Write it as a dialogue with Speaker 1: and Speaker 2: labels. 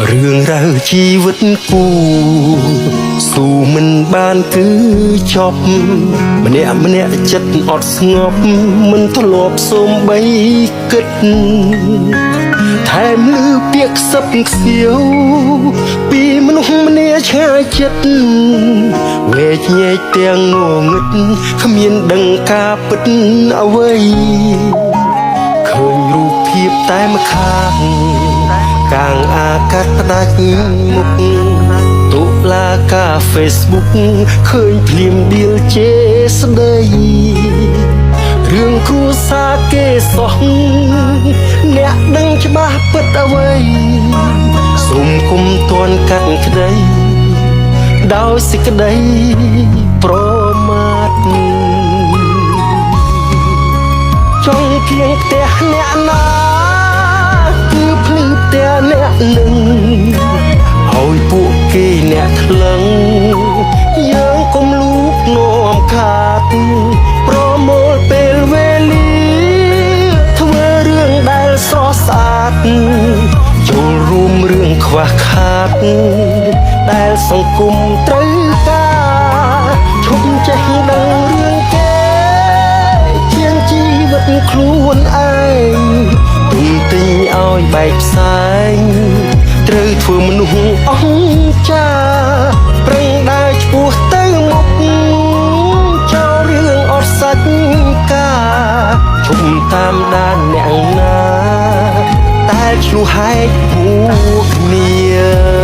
Speaker 1: រឿងរ៉ាវជីវិតគូស៊ូមិនបានគឺចប់ម្នាក់ចិត្តអត់ស្ងប់មិនធ្លាប់សូមបីគិតថែមឮពាក្យខ្សឹបខ្សៀវពីមនុស្សម្នាក់ឆ្ងាយចិត្តវែកញែកទាំងងងឹតគ្មានដឹងការពិតអ្វីឃើញរូបភាពតែម្ខាងកាងអាកាសផ្ដាច់មុខតុលាការ Facebook ឃើញភ្លាមដៀលជេស្ដីរឿងគ្រួសារគេសោះអ្នកដឹងច្បាស់ពិតអ្វីសូមគុំតន់កាត់ក្ដីដោយសេចក្ដីប្រមាថចង់គៀងផ្ទះអ្នកណាគឺភ្លឺផ្ទះអ្នកនឹងឲ្យពួកគេអ្នកថ្លឹងយើងកុំលូកនាំខាតប្រមូលពេលវេលាធ្វើរឿងដែលស្រស់ស្អាតចូលរួមរឿងខ្វះខាតដែលសង្គមត្រូវការឈប់ចេះដឹងរឿងគេជាងជីវិតខ្លួនឯងទុំទិញឲ្យបែកផ្សែងត្រូវធ្វើមនុស្សអង្ចាប្រឹងដើរឆ្ពោះទៅមុខចោលរឿងអត់សាច់ការឈប់តាមដានអ្នកណាតែឆ្លុះហែកពួកគ្នា